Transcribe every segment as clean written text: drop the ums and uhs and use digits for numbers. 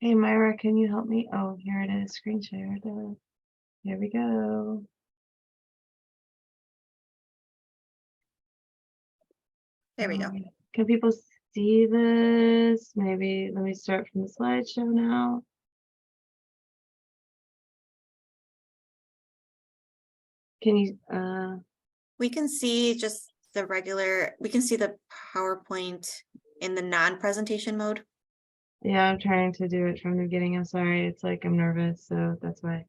Hey Myra, can you help me? Oh, here it is, screen share. Here we go. There we go. Can people see this? Maybe let me start from the slideshow now. Can you, We can see just the regular, we can see the PowerPoint in the non-presentation mode. yeah, I'm trying to do it from the beginning. I'm sorry. It's like I'm nervous, so that's why.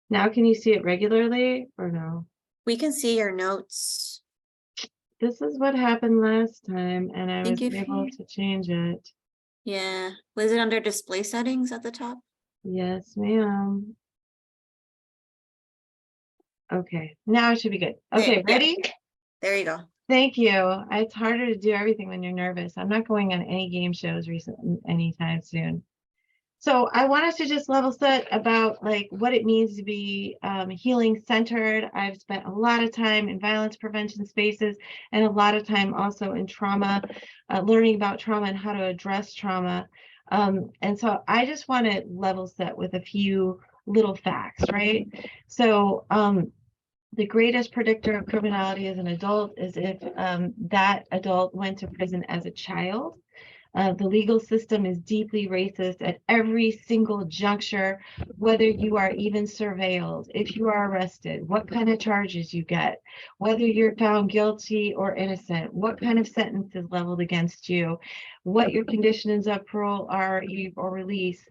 Now, can you see it regularly or no? We can see your notes. This is what happened last time, and I Think was if able you, to change it. yeah, was it under display settings at the top? Yes, ma'am. Okay, now it should be good. Okay, Yeah, ready? there you go. Thank you. It's harder to do everything when you're nervous. I'm not going on any game shows anytime soon. So I want us to just level set about like what it means to be healing centered. I've spent a lot of time in violence prevention spaces and a lot of time also in trauma, learning about trauma and how to address trauma. And so I just want to level set with a few little facts, right? So the greatest predictor of criminality as an adult is if that adult went to prison as a child. The legal system is deeply racist at every single juncture, whether you are even surveilled, if you are arrested, what kind of charges you get, whether you're found guilty or innocent, what kind of sentence is leveled against you, what your conditions of parole are or release,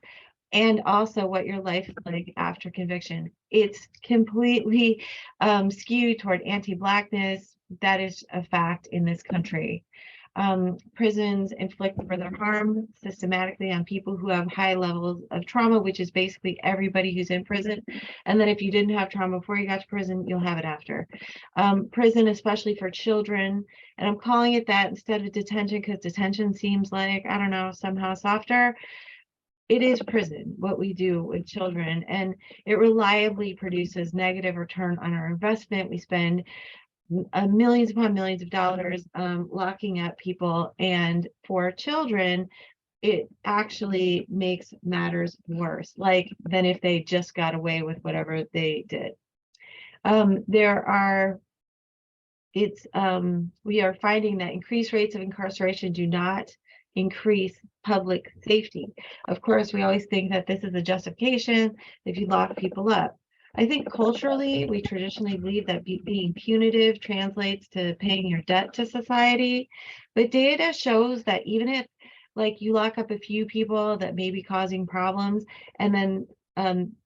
and also what your life is like after conviction. It's completely skewed toward anti-Blackness. That is a fact in this country. Prisons inflict further harm systematically on people who have high levels of trauma, which is basically everybody who's in prison. And then if you didn't have trauma before you got to prison, you'll have it after. Prison, especially for children, and I'm calling it that instead of detention because detention seems like, I don't know, somehow softer. It is prison, what we do with children, and it reliably produces negative return on our investment. We spend millions upon millions of dollars locking up people, and for children, it actually makes matters worse, like than if they just got away with whatever they did. There are we are finding that increased rates of incarceration do not increase public safety. Of course, we always think that this is a justification if you lock people up. I think culturally, we traditionally believe that being punitive translates to paying your debt to society, but data shows that even if like you lock up a few people that may be causing problems and then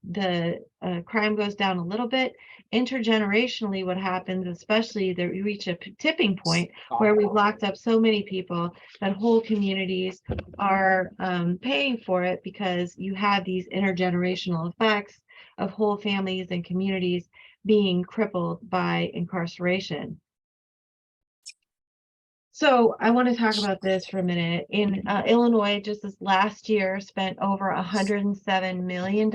the crime goes down a little bit, intergenerationally what happens, especially that we reach a tipping point where we've locked up so many people that whole communities are paying for it, because you have these intergenerational effects of whole families and communities being crippled by incarceration. So I want to talk about this for a minute. In Illinois, just this last year, spent over $107 million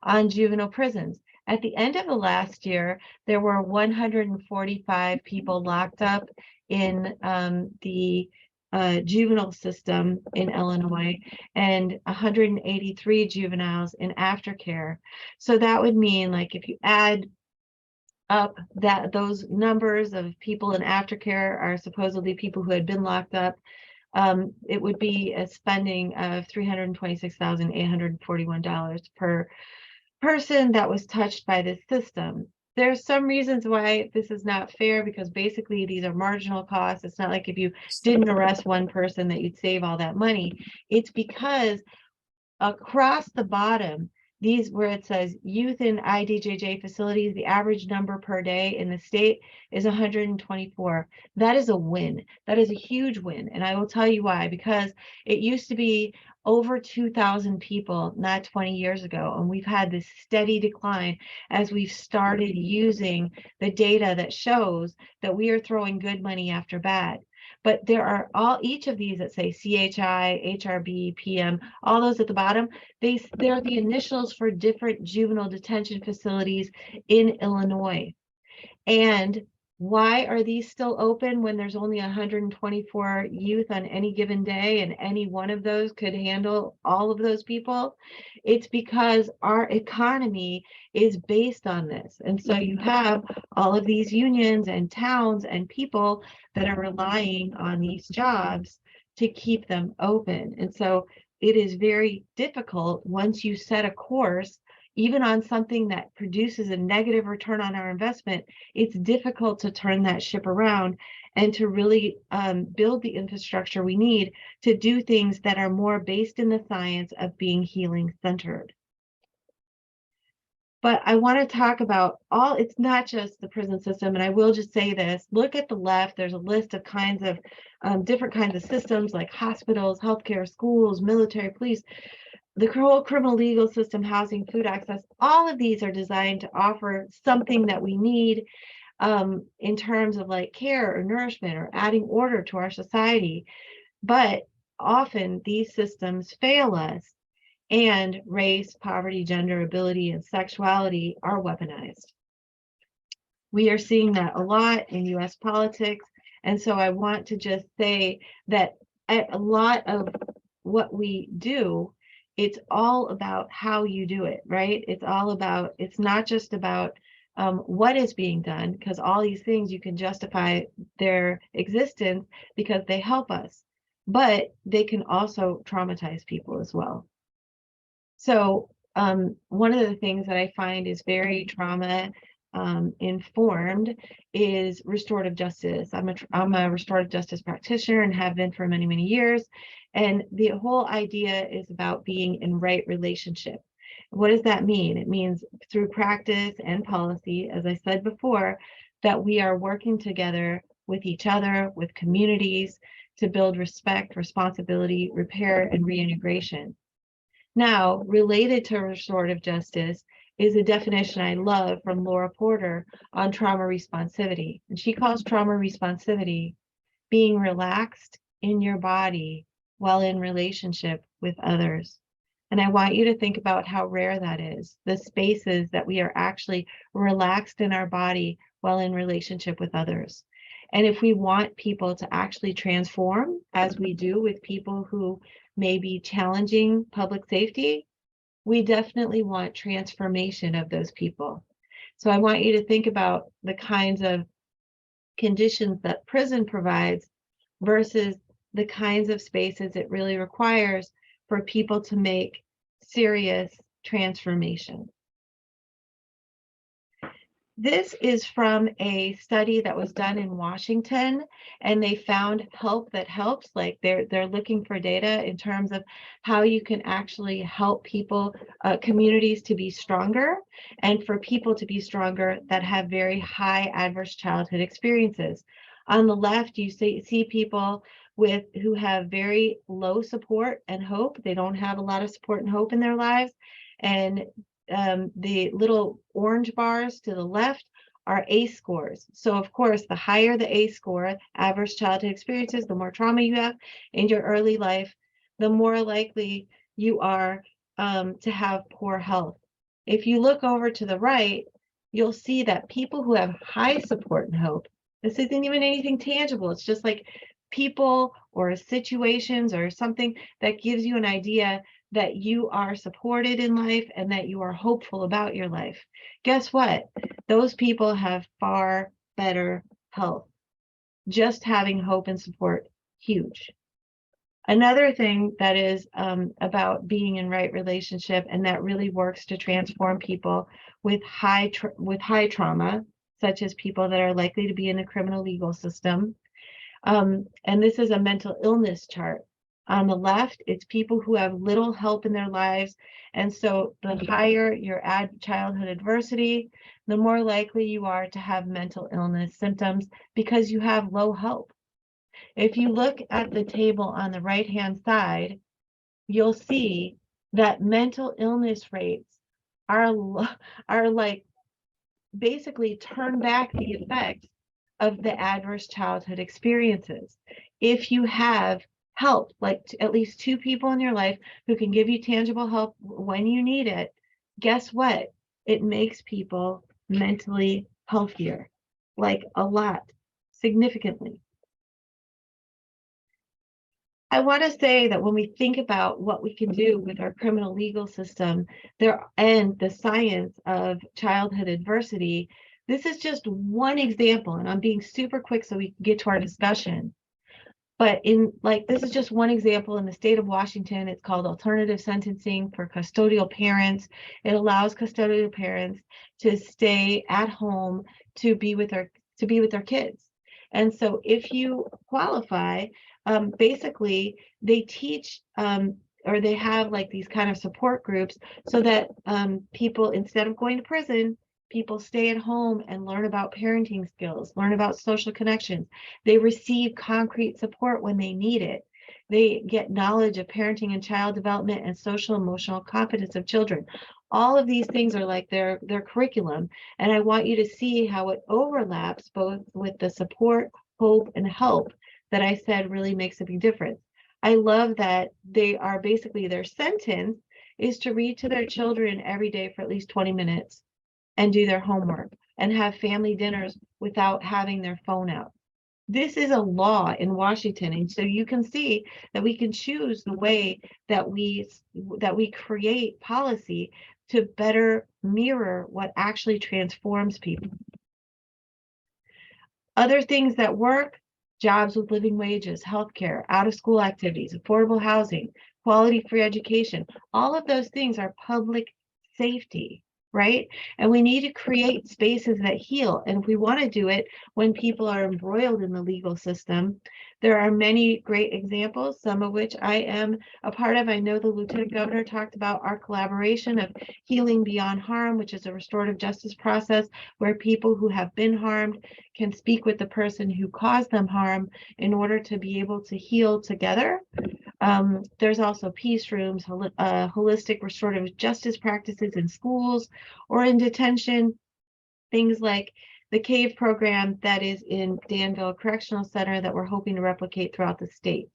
on juvenile prisons. At the end of the last year, there were 145 people locked up in the juvenile system in Illinois and 183 juveniles in aftercare. So that would mean, like, if you add up that those numbers of people in aftercare are supposedly people who had been locked up, it would be a spending of $326,841 per person that was touched by this system. There's some reasons why this is not fair, because basically these are marginal costs. It's not like if you didn't arrest one person that you'd save all that money. It's because across the bottom, these where it says youth in IDJJ facilities, the average number per day in the state is 124. That is a win. That is a huge win. And I will tell you why, because it used to be over 2,000 people not 20 years ago. And we've had this steady decline as we've started using the data that shows that we are throwing good money after bad. But there are each of these that say CHI, HRB, PM, all those at the bottom, they're the initials for different juvenile detention facilities in Illinois. And Why are these still open when there's only 124 youth on any given day and any one of those could handle all of those people? It's because our economy is based on this. And so you have all of these unions and towns and people that are relying on these jobs to keep them open. And so it is very difficult once you set a course, even on something that produces a negative return on our investment. It's difficult to turn that ship around and to really build the infrastructure we need to do things that are more based in the science of being healing centered. But I want to talk about it's not just the prison system. And I will just say this, look at the left, there's a list of kinds of different kinds of systems like hospitals, healthcare, schools, military, police, the whole criminal legal system, housing, food access. All of these are designed to offer something that we need in terms of like care or nourishment or adding order to our society. But often these systems fail us, and race, poverty, gender, ability, and sexuality are weaponized. We are seeing that a lot in US politics. And so I want to just say that at a lot of what we do, it's all about how you do it, right? It's not just about what is being done, because all these things you can justify their existence because they help us, but they can also traumatize people as well. So one of the things that I find is very trauma informed is restorative justice. I'm a restorative justice practitioner and have been for many, many years. And the whole idea is about being in right relationship. What does that mean? It means through practice and policy, as I said before, that we are working together with each other, with communities, to build respect, responsibility, repair, and reintegration. Now, related to restorative justice is a definition I love from Laura Porter on trauma responsivity. And she calls trauma responsivity being relaxed in your body while in relationship with others. And I want you to think about how rare that is, the spaces that we are actually relaxed in our body while in relationship with others. And if we want people to actually transform, as we do with people who may be challenging public safety, we definitely want transformation of those people. So I want you to think about the kinds of conditions that prison provides versus the kinds of spaces it really requires for people to make serious transformation. This is from a study that was done in Washington, and they found help that helps. Like they're looking for data in terms of how you can actually help people, communities to be stronger, and for people to be stronger that have very high adverse childhood experiences. On the left, you see people who have very low support and hope. They don't have a lot of support and hope in their lives. And the little orange bars to the left are ACE scores. So of course, the higher the ACE score, adverse childhood experiences, the more trauma you have in your early life, the more likely you are to have poor health. If you look over to the right, you'll see that people who have high support and hope, this isn't even anything tangible. It's just like people or situations or something that gives you an idea that you are supported in life and that you are hopeful about your life. Guess what? Those people have far better health. Just having hope and support, huge. Another thing that is about being in right relationship and that really works to transform people with high trauma, such as people that are likely to be in the criminal legal system. And this is a mental illness chart. On the left, it's people who have little help in their lives. And so the higher your childhood adversity, the more likely you are to have mental illness symptoms because you have low help. If you look at the table on the right-hand side, you'll see that mental illness rates are like basically turn back the effect of the adverse childhood experiences. If you have help, like at least two people in your life who can give you tangible help when you need it, guess what? It makes people mentally healthier. like a lot, significantly. I want to say that when we think about what we can do with our criminal legal system there and the science of childhood adversity, this is just one example, and I'm being super quick so we can get to our discussion. But this is just one example in the state of Washington. It's called alternative sentencing for custodial parents. It allows custodial parents to stay at home to be with their kids. And so if you qualify, basically they teach or they have like these kind of support groups so that people, instead of going to prison, people stay at home and learn about parenting skills, learn about social connections. They receive concrete support when they need it. They get knowledge of parenting and child development and social emotional competence of children. All of these things are like their curriculum. And I want you to see how it overlaps both with the support, hope, and help that I said really makes a big difference. I love that they are basically, their sentence is to read to their children every day for at least 20 minutes and do their homework and have family dinners without having their phone out. This is a law in Washington. And so you can see that we can choose the way that we create policy to better mirror what actually transforms people. Other things that work: jobs with living wages, healthcare, out of school activities, affordable housing, quality free education. All of those things are public safety, right? And we need to create spaces that heal. And if we want to do it when people are embroiled in the legal system, there are many great examples, some of which I am a part of. I know the Lieutenant Governor talked about our collaboration of Healing Beyond Harm, which is a restorative justice process where people who have been harmed can speak with the person who caused them harm in order to be able to heal together. There's also peace rooms, holistic restorative justice practices in schools or in detention, things like the CAVE program that is in Danville Correctional Center that we're hoping to replicate throughout the state.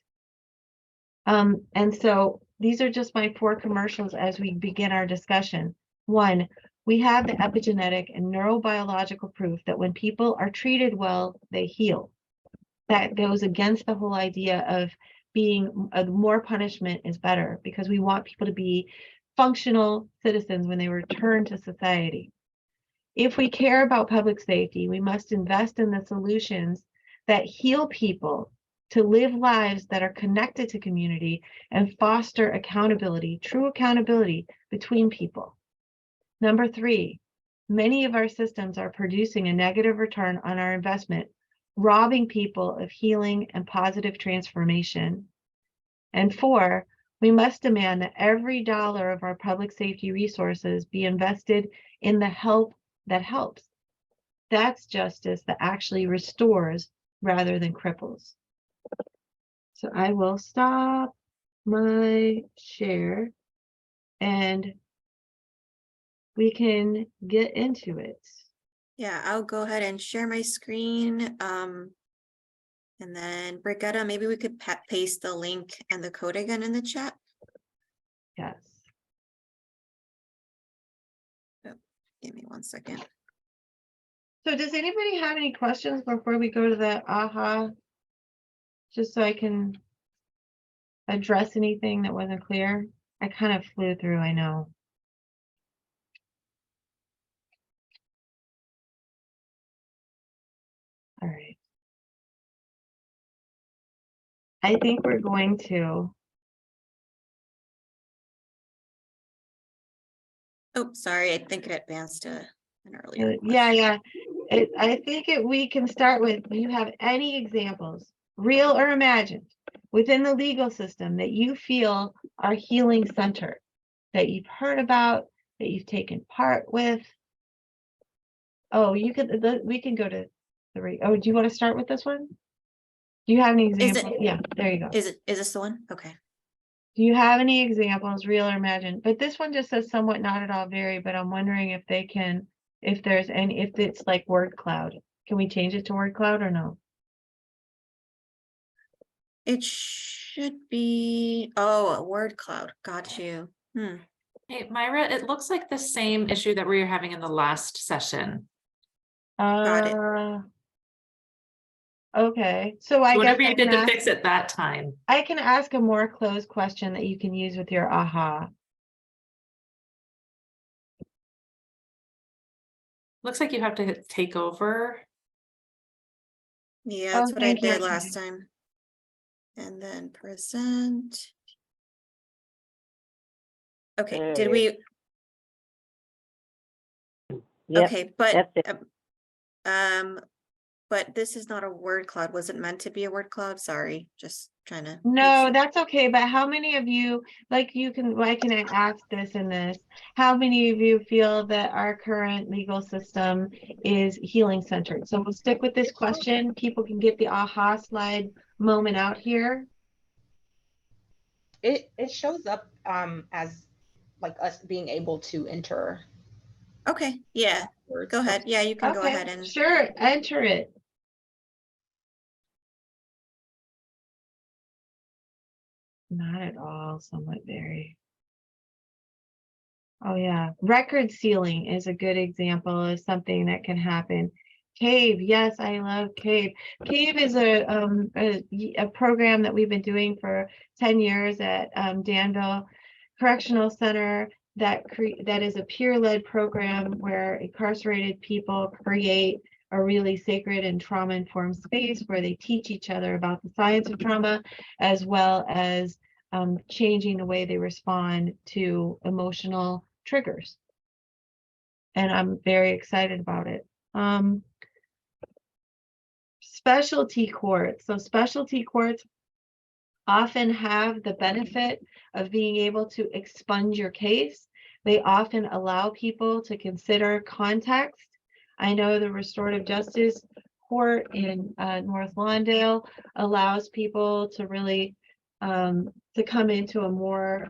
And so these are just my 4 commercials as we begin our discussion. 1, we have the epigenetic and neurobiological proof that when people are treated well, they heal. That goes against the whole idea of being more punishment is better, because we want people to be functional citizens when they return to society. If we care about public safety, we must invest in the solutions that heal people to live lives that are connected to community and foster accountability, true accountability between people. Number 3, many of our systems are producing a negative return on our investment, robbing people of healing and positive transformation. And 4, we must demand that every dollar of our public safety resources be invested in the help that helps. That's justice that actually restores rather than cripples. So I will stop my share and we can get into it. Yeah, I'll go ahead and share my screen. And then Brigitta, maybe we could paste the link and the code again in the chat. Yes. Oh, give me 1 second. So does anybody have any questions before we go to the AHA? Just so I can address anything that wasn't clear. I kind of flew through, I know. All right. I think we're going to. Oh, sorry, I think it advanced to an earlier Yeah. I think we can start with, do you have any examples, real or imagined, within the legal system that you feel are healing centered, that you've heard about, that you've taken part with? Oh, we can go to 3. Oh, do you want to start with this one? Do you have any examples? Yeah, there you go. Is this the one? Okay. Do you have any examples, real or imagined? But this one just says somewhat not at all vary, but I'm wondering if they can, if it's like word cloud. Can we change it to word cloud or no? It should be, oh, a word cloud. Got you. Hey, Myra, it looks like the same issue that we were having in the last session. Got it. Okay, so I guess Whatever you I did can to fix ask, it that time. I can ask a more closed question that you can use with your aha. Looks like you have to hit take over. Yeah, Oh, that's what I thank you. did last time. And then present. Okay, There did it we? Yep, Okay, but that's it. but this is not a word cloud. Was it meant to be a word cloud? Sorry, just trying to. make No, sure. that's okay, but how many of you, like you can, why can I ask this and this? How many of you feel that our current legal system is healing centered? So we'll stick with this question. People can get the aha slide moment out here. It shows up as like us being able to enter Okay, yeah, words. go ahead. Yeah, you can go Okay, ahead and. sure, enter it. Not at all, somewhat very. Oh yeah, record sealing is a good example of something that can happen. Cave, yes, I love Cave. Cave is a program that we've been doing for 10 years at Danville Correctional Center that is a peer-led program where incarcerated people create a really sacred and trauma-informed space where they teach each other about the science of trauma, as well as changing the way they respond to emotional triggers. And I'm very excited about it. Specialty courts. So specialty courts often have the benefit of being able to expunge your case. They often allow people to consider context. I know the Restorative Justice Court in North Lawndale allows people to really to come into a more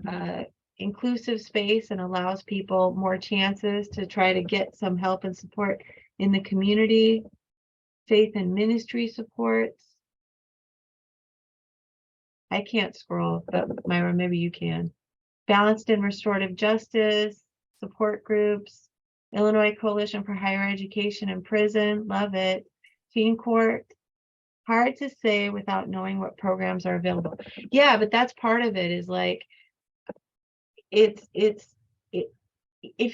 inclusive space and allows people more chances to try to get some help and support in the community. Faith and ministry supports. I can't scroll, but Myra, maybe you can. Balanced and Restorative Justice, support groups, Illinois Coalition for Higher Education and Prison, love it. Teen Court, hard to say without knowing what programs are available. Yeah, but that's part of it is like, if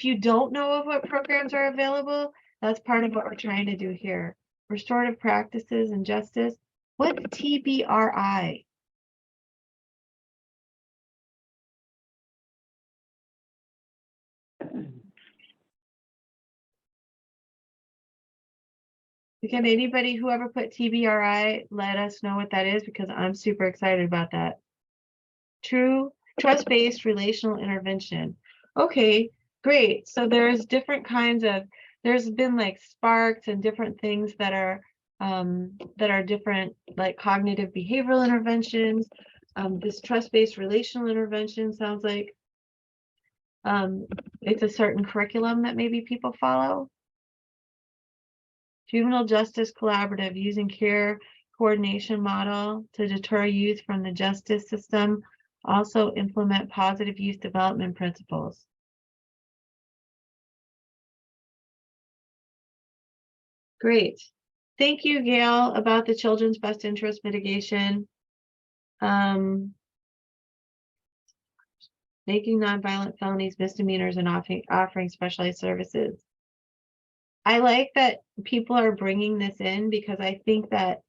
you don't know of what programs are available, that's part of what we're trying to do here. Restorative Practices and Justice, what's TBRI? Can anybody, whoever put TBRI, let us know what that is because I'm super excited about that. True trust-based relational intervention. Okay, great. So there's different kinds of, there's been like sparks and different things that are different, like cognitive behavioral interventions. This trust-based relational intervention sounds like it's a certain curriculum that maybe people follow. Juvenile Justice Collaborative using care coordination model to deter youth from the justice system. Also implement positive youth development principles. Great. Thank you, Gail, about the children's best interest mitigation. Making nonviolent felonies misdemeanors and offering specialized services. I like that people are bringing this in because I think that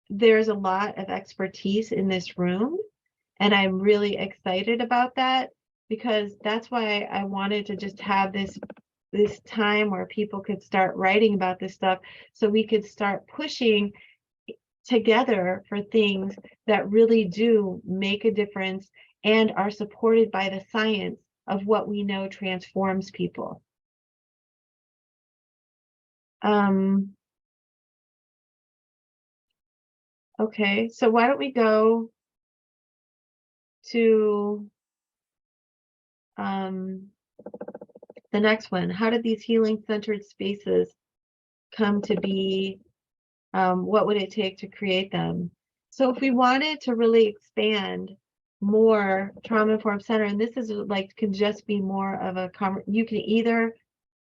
there's a lot of expertise in this room, and I'm really excited about that because that's why I wanted to just have this time where people could start writing about this stuff so we could start pushing together for things that really do make a difference and are supported by the science of what we know transforms people. Okay, so why don't we go to the next one? How did these healing centered spaces come to be? What would it take to create them? So if we wanted to really expand more trauma-informed center, and this is like can just be more of a you can either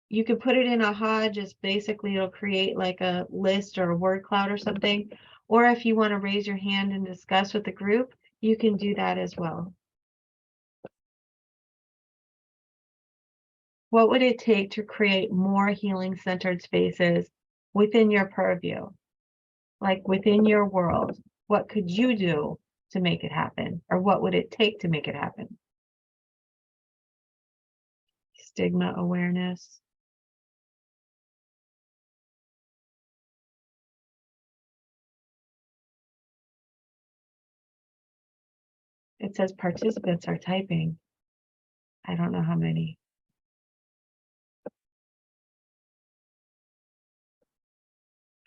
you could put it in a HUD, just basically it'll create like a list or a word cloud or something. Or if you want to raise your hand and discuss with the group, you can do that as well. What would it take to create more healing centered spaces within your purview? Like within your world, what could you do to make it happen? Or what would it take to make it happen? Stigma awareness. It says participants are typing. I don't know how many.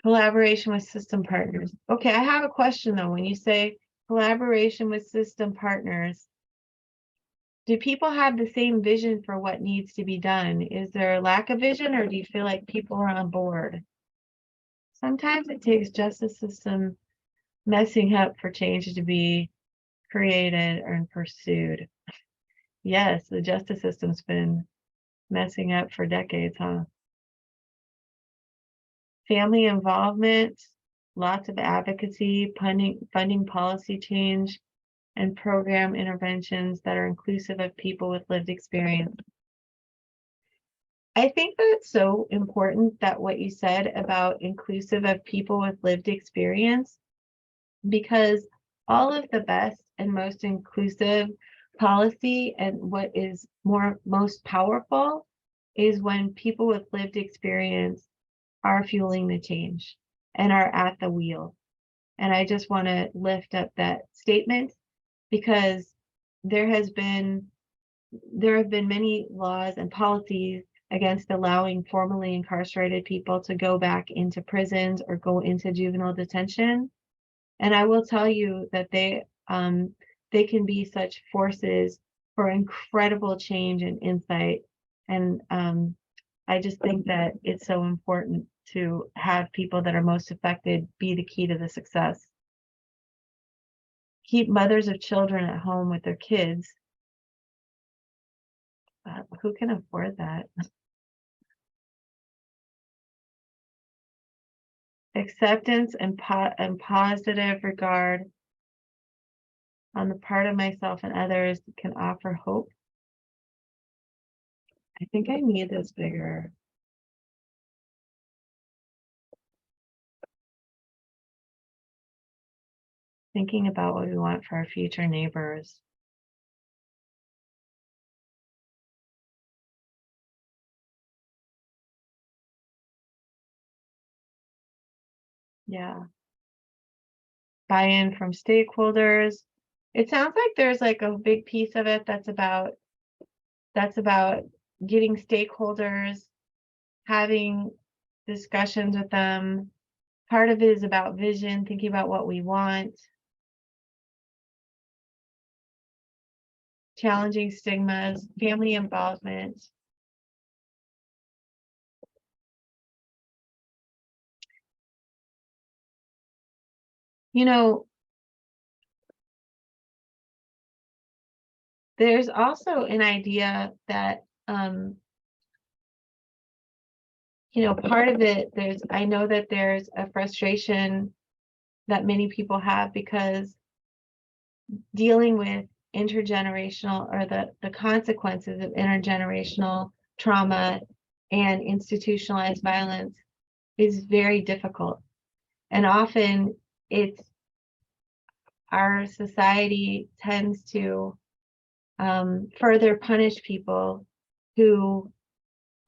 Collaboration with system partners. Okay, I have a question though. When you say collaboration with system partners, do people have the same vision for what needs to be done? Is there a lack of vision, or do you feel like people are on board? Sometimes it takes justice system messing up for change to be created and pursued. Yes, the justice system's been messing up for decades, huh? Family involvement, lots of advocacy, funding policy change, and program interventions that are inclusive of people with lived experience. I think that it's so important that what you said about inclusive of people with lived experience, because all of the best and most inclusive policy and what is most powerful is when people with lived experience are fueling the change and are at the wheel. And I just want to lift up that statement, because there have been many laws and policies against allowing formerly incarcerated people to go back into prisons or go into juvenile detention. And I will tell you that they can be such forces for incredible change and insight. And I just think that it's so important to have people that are most affected be the key to the success. Keep mothers of children at home with their kids. Who can afford that? Acceptance and positive regard on the part of myself and others can offer hope. I think I need this bigger. Thinking about what we want for our future neighbors. Yeah. Buy-in from stakeholders. It sounds like there's like a big piece of it that's about getting stakeholders, having discussions with them. Part of it is about vision, thinking about what we want. Challenging stigmas, family involvement. You know, there's also an idea that, you know, part of it, I know that there's a frustration that many people have because dealing with intergenerational or the consequences of intergenerational trauma and institutionalized violence is very difficult. And often our society tends to further punish people who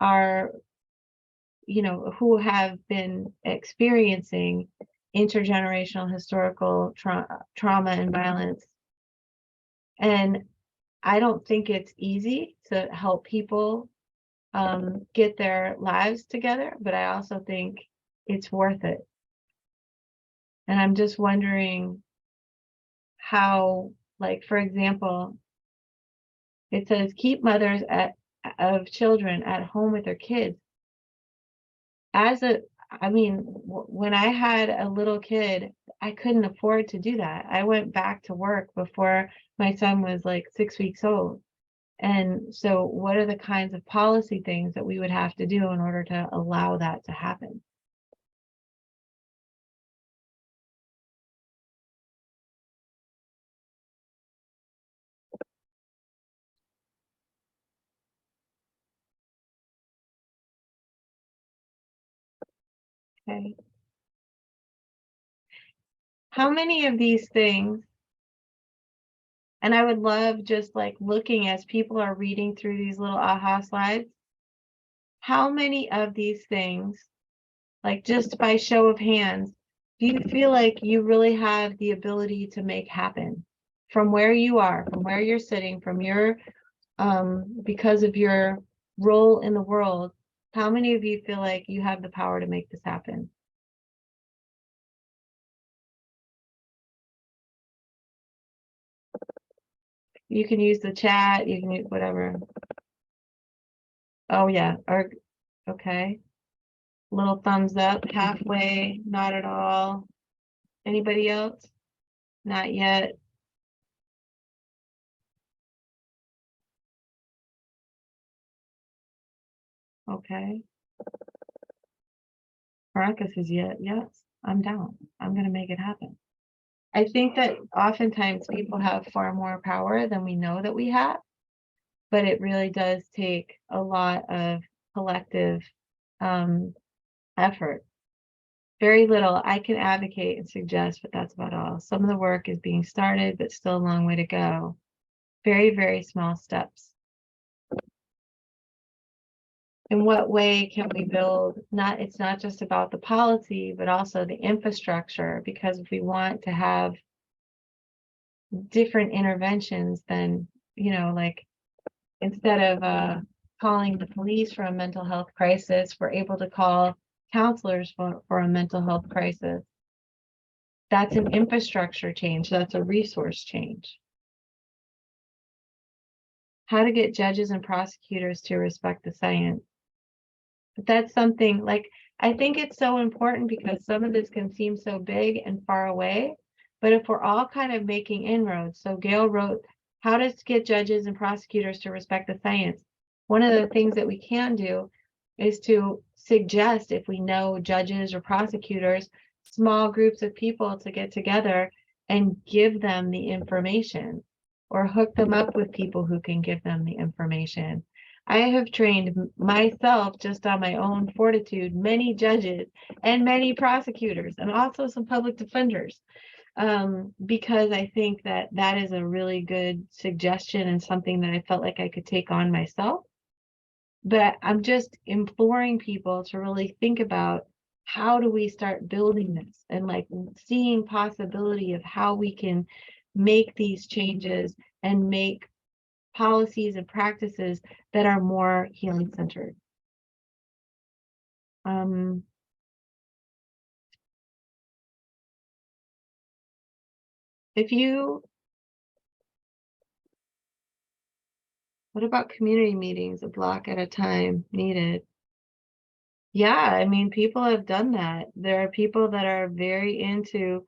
are, you know, who have been experiencing intergenerational historical trauma and violence. And I don't think it's easy to help people get their lives together, but I also think it's worth it. And I'm just wondering how, like, for example, it says keep mothers of children at home with their kids. When I had a little kid, I couldn't afford to do that. I went back to work before my son was like 6 weeks old. And so what are the kinds of policy things that we would have to do in order to allow that to happen? Okay. How many of these things, and I would love just like looking as people are reading through these little aha slides, how many of these things, like just by show of hands, do you feel like you really have the ability to make happen from where you are, from where you're sitting, from your, because of your role in the world? How many of you feel like you have the power to make this happen? You can use the chat, you can use whatever. Oh yeah, or okay. Little thumbs up, halfway, not at all. Anybody else? Not yet. Okay. Veronica says, yeah, yes, I'm down. I'm gonna make it happen. I think that oftentimes people have far more power than we know that we have, but it really does take a lot of collective effort. Very little. I can advocate and suggest, but that's about all. Some of the work is being started, but still a long way to go. Very, very small steps. In what way can we build, it's not just about the policy, but also the infrastructure, because if we want to have different interventions, then, like instead of calling the police for a mental health crisis, we're able to call counselors for a mental health crisis. That's an infrastructure change. That's a resource change. How to get judges and prosecutors to respect the science. But that's something like, I think it's so important because some of this can seem so big and far away, but if we're all kind of making inroads, so Gail wrote, how to get judges and prosecutors to respect the science. One of the things that we can do is to suggest, if we know judges or prosecutors, small groups of people to get together and give them the information, or hook them up with people who can give them the information. I have trained myself just on my own fortitude, many judges and many prosecutors, and also some public defenders, because I think that that is a really good suggestion and something that I felt like I could take on myself. But I'm just imploring people to really think about, how do we start building this, and like seeing possibility of how we can make these changes and make policies and practices that are more healing centered. What about community meetings, a block at a time needed? Yeah, I mean, people have done that. There are people that are very into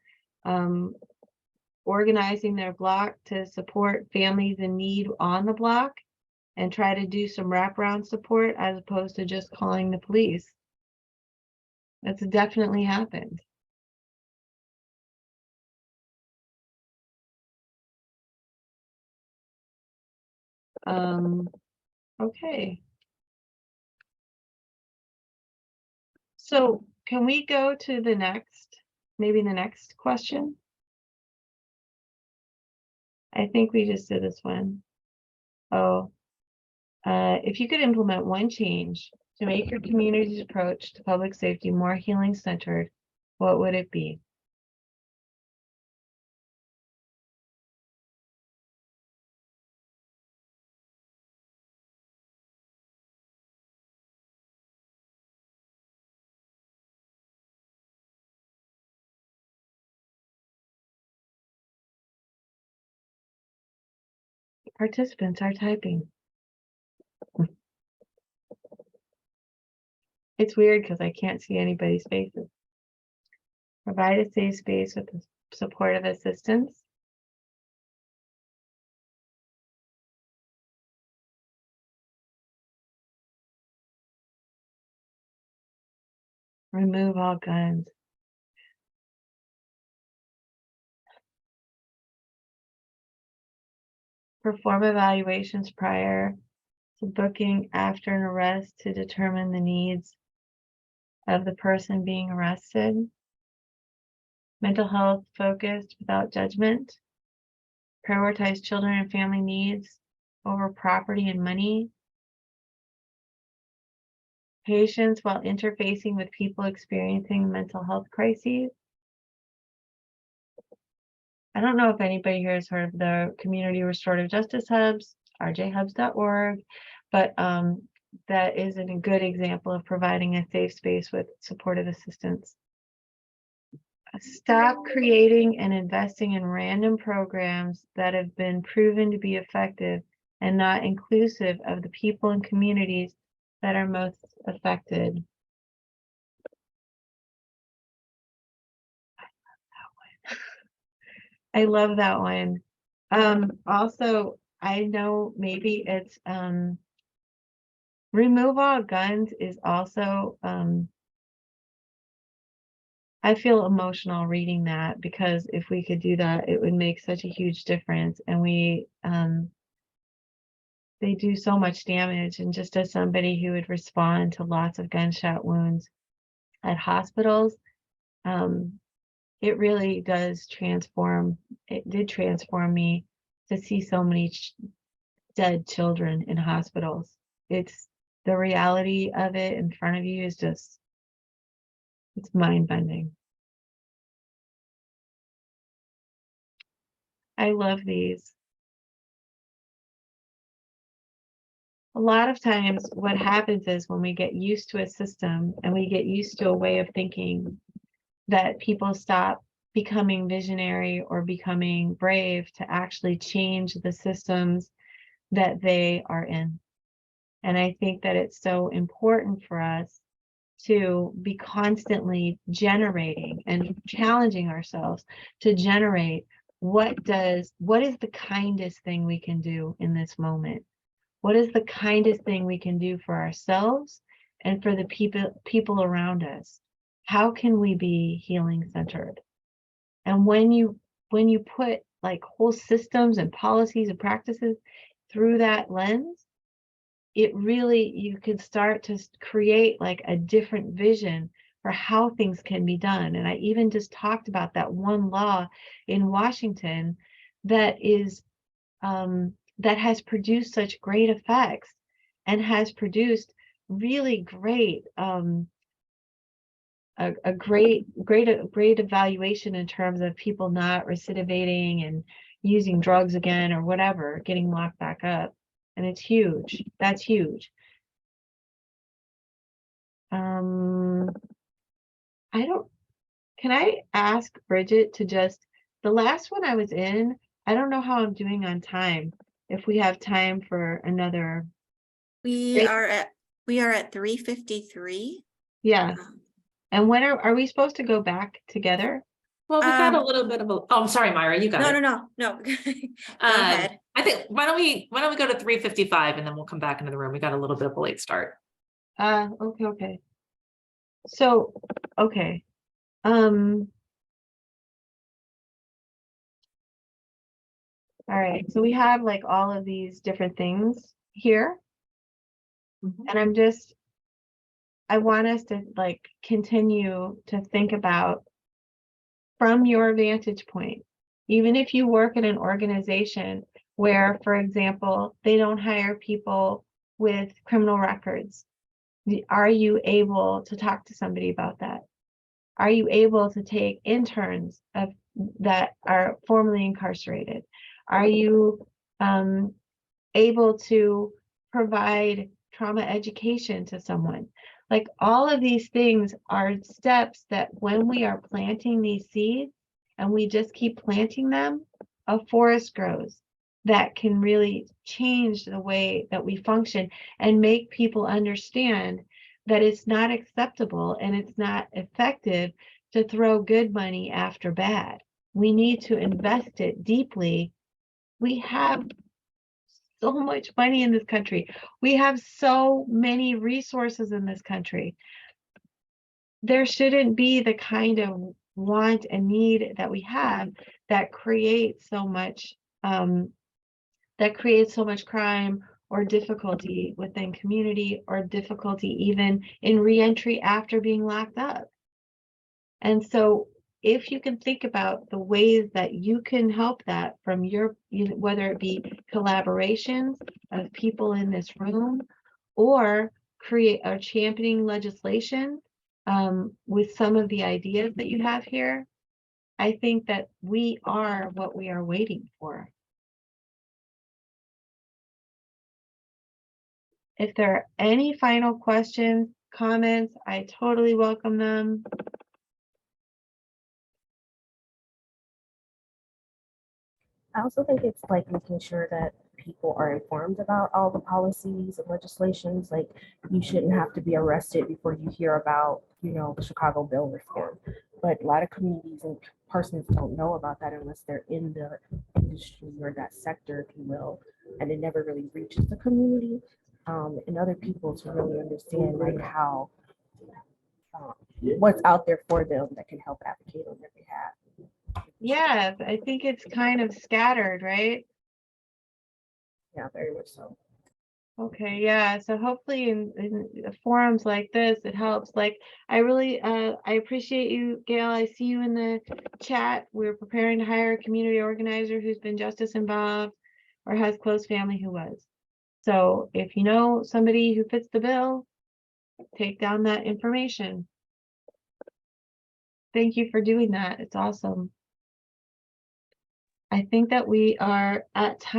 organizing their block to support families in need on the block and try to do some wraparound support as opposed to just calling the police. That's definitely happened. Okay. So can we go to the next, maybe the next question? I think we just did this one. Oh, if you could implement one change to make your community's approach to public safety more healing centered, what would it be? Participants are typing. It's weird because I can't see anybody's faces. Provide a safe space with supportive assistance. Remove all guns. Perform evaluations prior to booking after an arrest to determine the needs of the person being arrested. Mental health focused without judgment. Prioritize children and family needs over property and money. Patience while interfacing with people experiencing mental health crises. I don't know if anybody here has heard of the Community Restorative Justice Hubs, rjhubs.org, but that is a good example of providing a safe space with supportive assistance. Stop creating and investing in random programs that have been proven to be effective and not inclusive of the people and communities that are most affected. I love that one. Also, I know maybe it's remove all guns is also I feel emotional reading that, because if we could do that, it would make such a huge difference. And we they do so much damage. And just as somebody who would respond to lots of gunshot wounds at hospitals, it really does transform. It did transform me to see so many dead children in hospitals. It's the reality of it in front of you is just, it's mind-bending. I love these. A lot of times what happens is when we get used to a system and we get used to a way of thinking, that people stop becoming visionary or becoming brave to actually change the systems that they are in. And I think that it's so important for us to be constantly generating and challenging ourselves to generate what is the kindest thing we can do in this moment? What is the kindest thing we can do for ourselves and for the people around us? How can we be healing centered? And when you put like whole systems and policies and practices through that lens, it really, you can start to create like a different vision for how things can be done. And I even just talked about that one law in Washington that is that has produced such great effects and has produced really great a great evaluation in terms of people not recidivating and using drugs again or whatever, getting locked back up. And it's huge. That's huge. Can I ask Bridget to just, the last one I was in, I don't know how I'm doing on time. If we have time for another. We are at 3:53. Yeah. And when are we supposed to go back together? Well, we got a little bit of a, oh, I'm sorry, Myra, you got it. No. Go ahead. I think, why don't we go to 3:55 and then we'll come back into the room. We got a little bit of a late start. Okay. So, okay. All right, so we have like all of these different things here. And I want us to like continue to think about from your vantage point, even if you work in an organization where, for example, they don't hire people with criminal records. Are you able to talk to somebody about that? Are you able to take interns that are formerly incarcerated? Are you able to provide trauma education to someone? Like all of these things are steps that when we are planting these seeds and we just keep planting them, a forest grows that can really change the way that we function and make people understand that it's not acceptable and it's not effective to throw good money after bad. We need to invest it deeply. We have so much money in this country. We have so many resources in this country. there shouldn't be the kind of want and need that we have that creates so much crime or difficulty within community or difficulty even in reentry after being locked up. And so if you can think about the ways that you can help that from your, whether it be collaborations of people in this room or create or championing legislation with some of the ideas that you have here, I think that we are what we are waiting for. If there are any final questions, comments, I totally welcome them. I also think it's like making sure that people are informed about all the policies and legislations. Like you shouldn't have to be arrested before you hear about, the Chicago bill reform. But a lot of communities and persons don't know about that unless they're in the industry or that sector, if you will, and it never really reaches the community and other people to really understand like how what's out there for them that can help advocate on their behalf. Yes, I think it's kind of scattered, right? Yeah, very much so. Okay, yeah, so hopefully in forums like this, it helps. Like, I really, I appreciate you, Gail. I see you in the chat. We're preparing to hire a community organizer who's been justice involved or has close family who was. So if you know somebody who fits the bill, take down that information. Thank you for doing that. It's awesome. I think that we are at time.